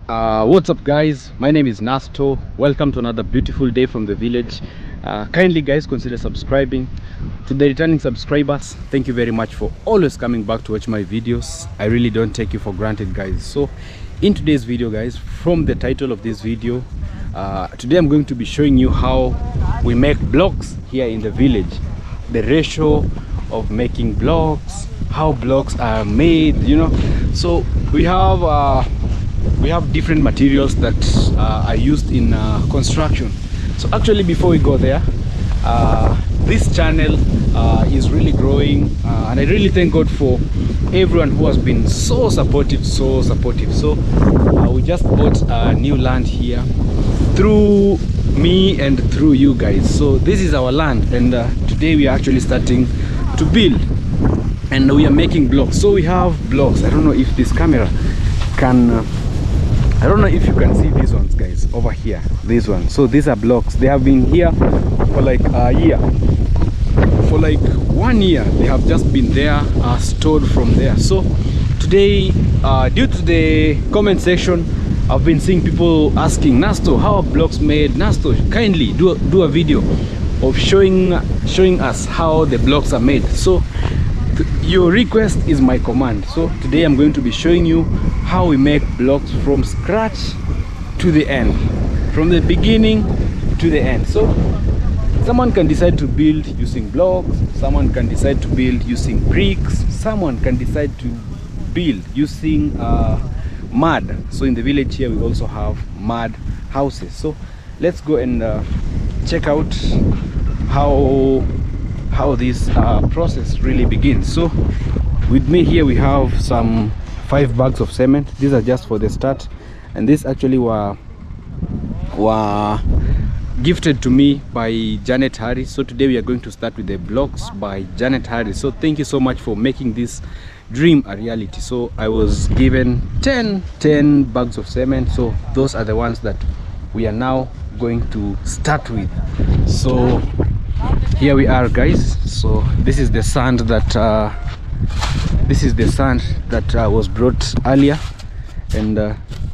What's up guys, my name is Nasto. Welcome to another beautiful day from the village. Kindly guys, consider subscribing. To the returning subscribers, thank you very much for always coming back to watch my videos. I really don't take you for granted guys. So in today's video guys, from the title of this video, today I'm going to be showing you how we make blocks here in the village, the ratio of making blocks, how blocks are made, you know. So we have different materials that are used in construction. So actually, before we go there, this channel is really growing, and I really thank God for everyone who has been so supportive. So we just bought new land here through me and through you guys. So this is our land, and today we are actually starting to build, and we are making blocks. So we have blocks. I don't know if this camera can I don't know if you can see these ones guys over here, these ones. So these are blocks. They have been here for like a year, for like 1 year. They have just been there, stored from there. So today, due to the comment section, I've been seeing people asking, Nasto, how are blocks made? Nasto, kindly do a video of showing us how the blocks are made. So your request is my command. So today I'm going to be showing you how we make blocks from scratch to the end, from the beginning to the end. So someone can decide to build using blocks, someone can decide to build using bricks, someone can decide to build using mud. So in the village here we also have mud houses. So let's go and check out how this process really begins. So with me here we have some 5 bags of cement. These are just for the start, and these actually were gifted to me by Janet Harris. So today we are going to start with the blocks by Janet Harris. So thank you so much for making this dream a reality. So I was given 10 bags of cement. So those are the ones that we are now going to start with. So here we are guys. So this is the sand that was brought earlier, and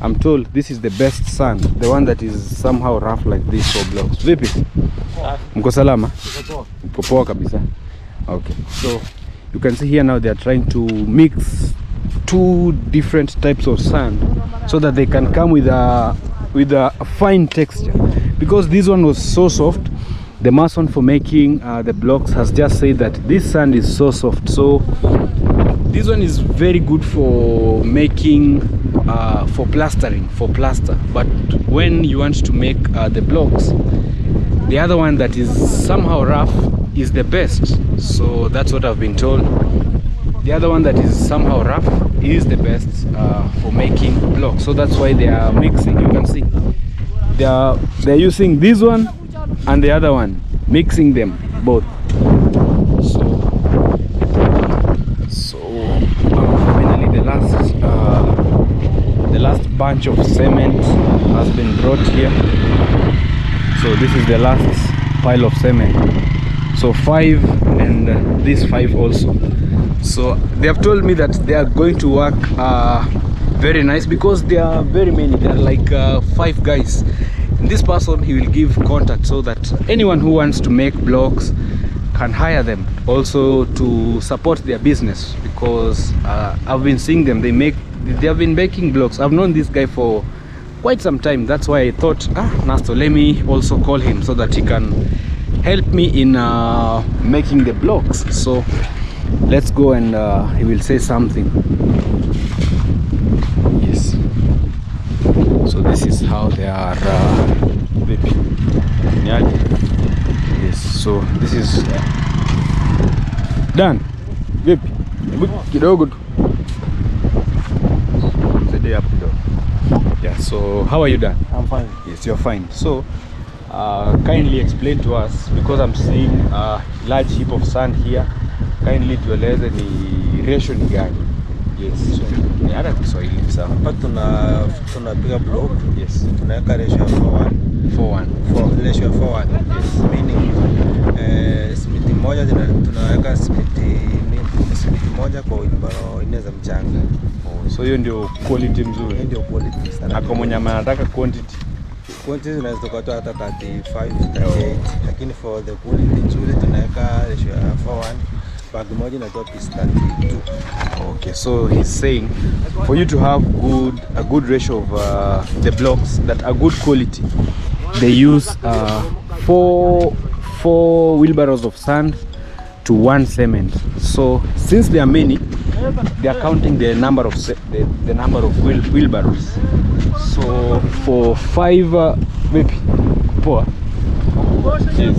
I'm told this is the best sand, the one that is somehow rough like this for blocks. Vipi? Mko salama? Mko poa kabisa. Okay, so you can see here now they are trying to mix 2 different types of sand so that they can come with a fine texture, because this one was so soft. The mason for making the blocks has just said that this sand is so soft. So this one is very good for making for plastering, for plaster. But when you want to make the blocks, the other one that is somehow rough is the best. So that's what I've been told. The other one that is somehow rough is the best for making blocks. So that's why they are mixing. You can see they're using this one and the other one, mixing them both. So finally the last bunch of cement has been brought here. So this is the last pile of cement. So 5, and this 5 also. So they have told me that they are going to work very nice, because there are very many. There are like 5 guys. And this person, he will give contact so that anyone who wants to make blocks can hire them also to support their business, because I've been seeing them. They have been making blocks. I've known this guy for quite some time. That's why I thought, Nasto, let me also call him so that he can help me in making the blocks. So let's go, and he will say something. Yes. So this is how they are yes. So this is done. Kidogo. Yeah. So how are you, Dan? I'm fine. Yes, you're fine. So kindly explain to us, because I'm seeing a large heap of sand here. Kindly tueleze ni ratio ni gani? Yes. So ni hata Kiswahili sawa. Hapa tunapiga block. Yes. Tunaweka ratio 4:1. 4:1. Ratio 4:1. Yes. Meaning simiti moja tunaweka simiti shilingi moja kwa wheelbarrow 4 za mchanga. So hiyo ndio quality mzuri. Hiyo ndio quality sana. Na kwa mwenye anataka quantity unaweza kutoa hata 35, 38, lakini for the quality nzuri tunaweka ratio ya 4:1. Bag moja inatoa piece 32. Okay, so he's saying for you to have a good ratio of the blocks that are good quality, they use 4 wheelbarrows of sand to 1 cement. So since there are many, they are counting the number of the number of wheelbarrows. So for 5 maybe poor. Yes.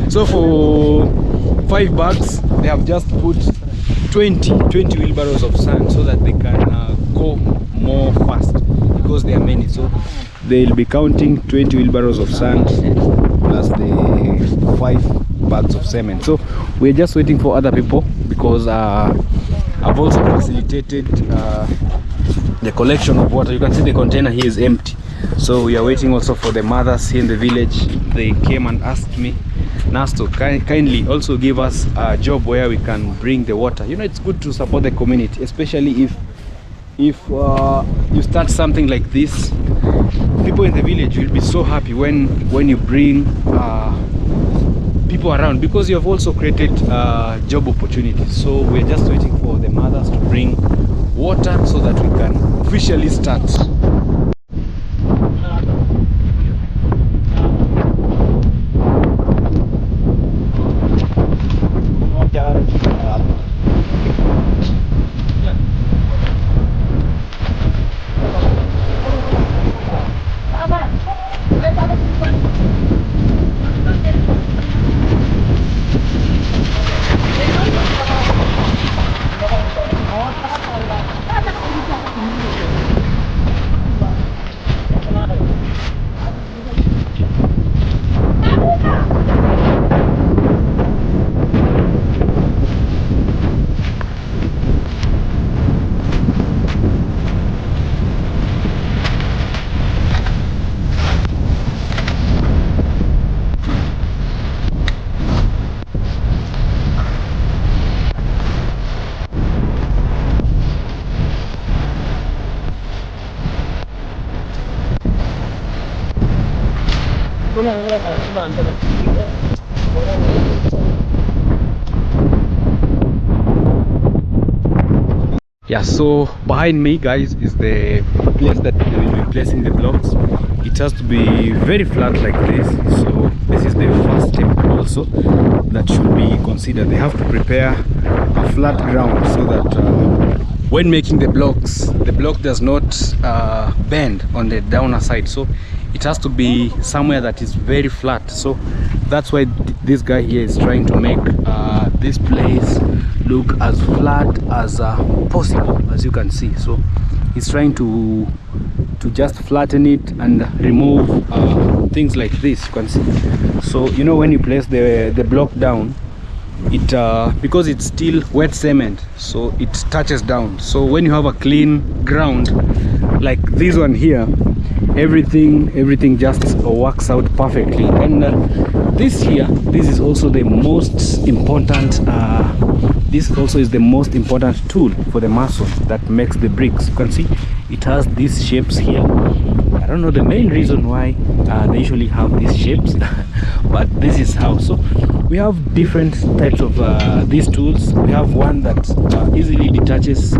So for 5 bags, they have just put 20 wheelbarrows of sand so that they can go more fast because there are many. So they'll be counting 20 wheelbarrows of sand plus the 5 bags of cement. So we're just waiting for other people because I've also facilitated the collection of water. You can see the container here is empty. So we are waiting also for the mothers here in the village. They came and asked me, Nasto, kindly also give us a job where we can bring the water. You know, it's good to support the community, especially if you start something like this. People in the village will be so happy when you bring people around, because you have also created job opportunities. So we're just waiting for the mothers to bring water so that we can officially start. Yeah, so behind me, guys, is the place that they will be placing the blocks. It has to be very flat like this. So this is the first step also that should be considered. They have to prepare a flat ground so that when making the blocks, the block does not bend on the downer side. So it has to be somewhere that is very flat. So that's why this guy here is trying to make this place look as flat as possible, as you can see. So he's trying to just flatten it and remove things like this, you can see. So you know, when you place the block down, it because it's still wet cement, so it touches down. So when you have a clean ground like this one here, everything just works out perfectly. And this is also the most important this also is the most important tool for the mason that makes the bricks. You can see it has these shapes here. I don't know the main reason why they usually have these shapes but this is how. So we have different types of these tools. We have one that easily detaches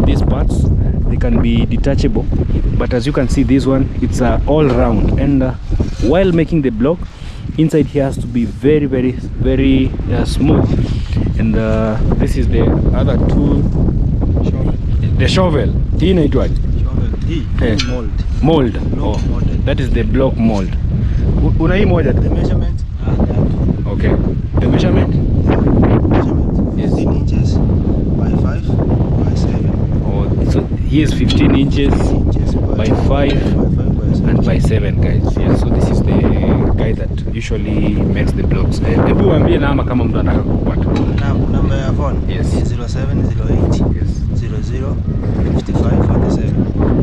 these parts. They can be detachable, but as you can see, this one, it's all round. And while making the block, inside here has to be very smooth. And this is the other tool, the shovel. Mold. Oh, that is the block mold. The measurement okay, the measurement 15 inches by 5 by 7. Oh, so he is 15 inches by 5 and by 7, guys. Yeah, so this is the guy that usually makes the blocks. Hebu waambie namba kama mtu anataka kupata. Number ya phone? Yes. 0708 Yes. 00 55 47.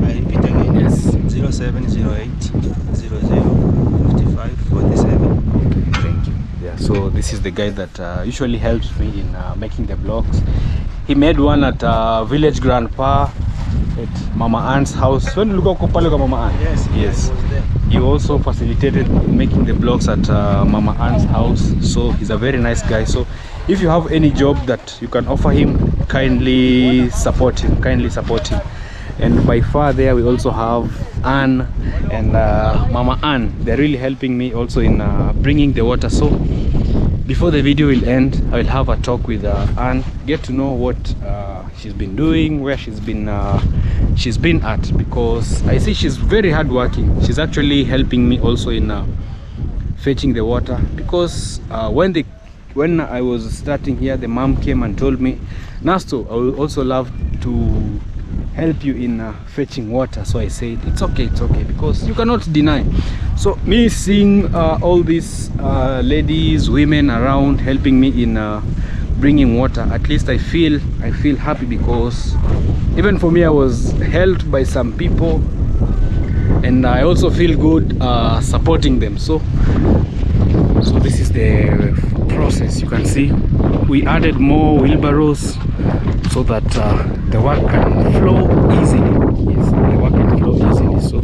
I repeat again. Yes. 0708 00 55 47. Thank you. Yeah, so this is the guy that usually helps me in making the vlogs. He made one at village grandpa at Mama Ann's house. When you look pale kwa Mama Ann? Yes, Yes. I was there. He also facilitated making the vlogs at Mama Ann's house. So he's a very nice guy. So if you have any job that you can offer him, kindly support him. Kindly support him. And by far there we also have Anne and Mama Ann. They're really helping me also in bringing the water. So before the video will end, I will have a talk with Anne, get to know what she's been doing, where she's been at, because I see she's very hardworking. She's actually helping me also in fetching the water, because when I was starting here, the mom came and told me, Nasto, I would also love to help you in fetching water. So I said it's okay, because you cannot deny. So me seeing all these ladies, women around helping me in bringing water, at least I feel happy, because even for me, I was helped by some people, and I also feel good supporting them. So this is the process. You can see we added more wheelbarrows so that the work can flow easily. Yes, the work can flow easily. So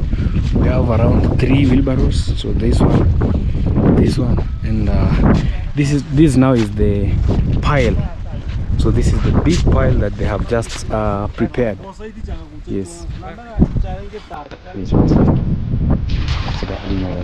we have around 3 wheelbarrows. So this one, and this now is the pile. So this is the big pile that they have just prepared. Yes. This one. So that we know.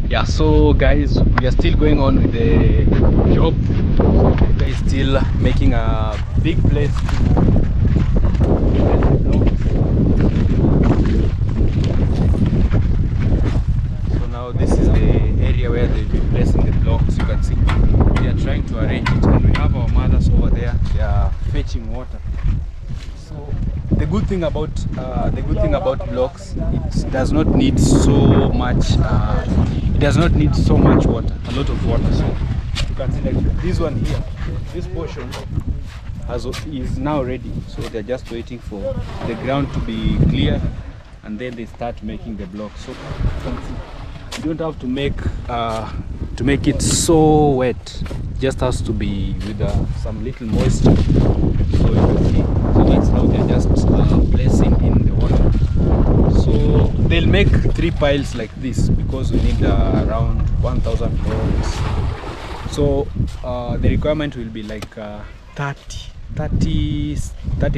Yeah, so guys, we are still going on with the job. The guy is still making a big place so now this is the area where they'll be placing the blocks. You can see they are trying to arrange it, and we have our mothers over there. They are fetching water. So the good thing about blocks, it does not need so much water, a lot of water. So you can see like this one here, this portion is now ready. So they're just waiting for the ground to be clear, and then they start making the blocks. So you can see, you don't have to make it so wet. It just has to be with some little moisture. So you can see, so that's how they're just placing in the water. So they'll make 3 piles like this, because we need around 1,000 blocks. So the requirement will be like 30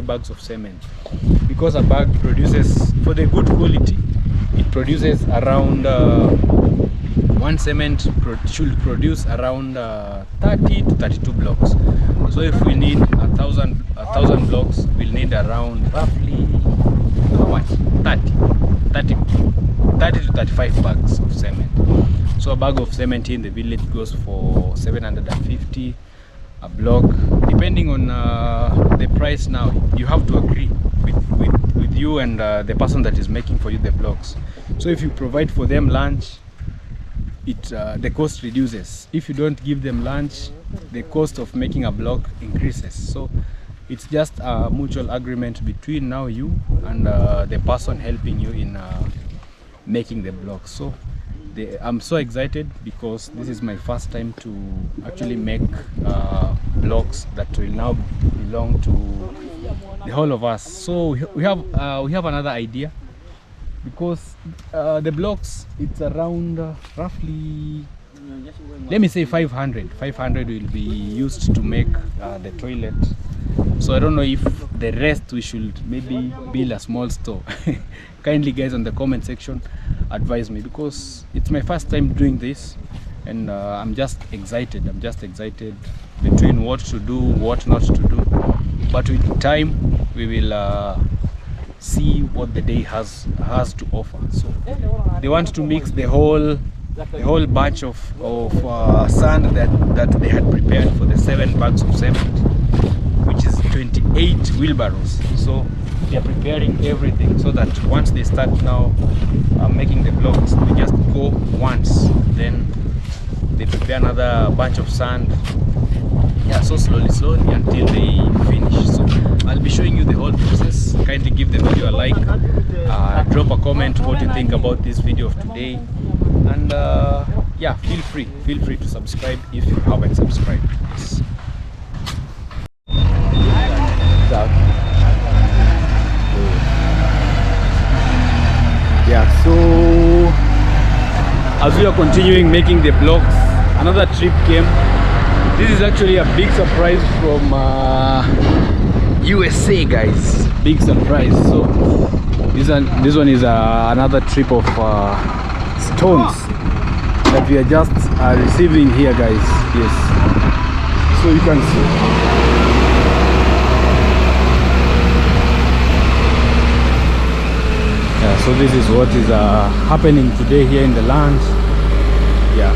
bags of cement, because a bag produces, for the good quality, it produces around one cement should produce around 30 to 32 blocks. So if we need 1,000 blocks, we'll need around roughly how much? 30 to 35 bags of cement. So a bag of cement in the village goes for 750 a block, depending on the price. Now you have to agree with you and the person that is making for you the blocks. So if you provide for them lunch, the cost reduces. If you don't give them lunch, the cost of making a block increases. So it's just a mutual agreement between now you and the person helping you in making the block. So I'm so excited, because this is my first time to actually make blocks that will now belong to the whole of us. So we have another idea, because the blocks, it's around roughly, let me say 500 will be used to make the toilet. So I don't know if the rest we should maybe build a small store. Kindly guys on the comment section advise me, because it's my first time doing this, and I'm just excited between what to do, what not to do. But with time we will see what the day has to offer. So they want to mix the whole a whole bunch of sand that they had prepared for the 7 bags of cement, which is 28 wheelbarrows. So they are preparing everything so that once they start now making the blocks, they just go once, then they prepare another bunch of sand. Yeah, so slowly until they finish. So I'll be showing you the whole process. Kindly give the video a like, drop a comment what you think about this video of today, and yeah, feel free to subscribe if you haven't subscribed. Yes. Yeah, so as we are continuing making the blocks, another trip came. This is actually a big surprise from USA, guys. Big surprise. So this one is another trip of stones that we are just receiving here, guys. Yes, so you can see. Yeah, so this is what is happening today here in the land. Yeah.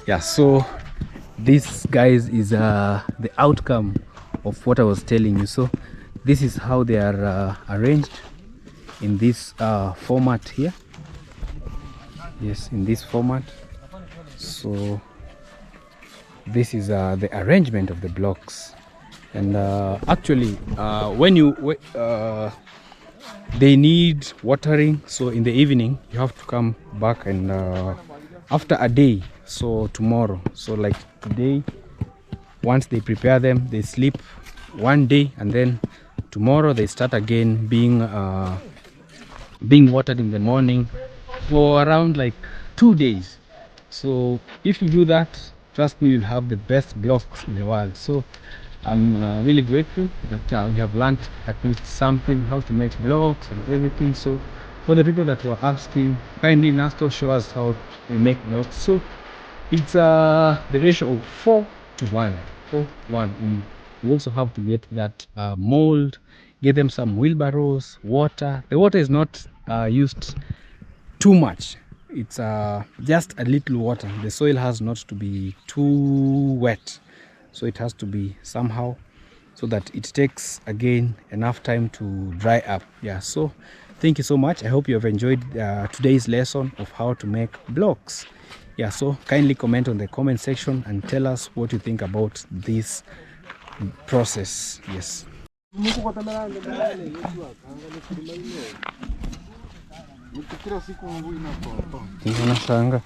Yeah, so this, guys, is the outcome of what I was telling you. So this is how they are arranged in this format here. Yes, in this format. So this is the arrangement of the blocks. And actually when they need watering, so in the evening you have to come back, and after a day, so tomorrow, so like today, once they prepare them, they sleep one day, and then tomorrow they start again being watered in the morning for around like 2 days. So if you do that, trust me, you'll have the best blocks in the world. So I'm really grateful that we have learned at least something, how to make blocks and everything. So for the people that were asking, kindly Nasto show us how to make blocks. So it's the ratio of 4 to 1. 4:1. We also have to get that mold, get them some wheelbarrows, water. The water is not used too much. It's just a little water. The soil has not to be too wet, so it has to be somehow, so that it takes again enough time to dry up. Yeah, so thank you so much. I hope you have enjoyed today's lesson of how to make blocks. Yeah, so kindly comment on the comment section and tell us what you think about this process. Yes. Unashanga.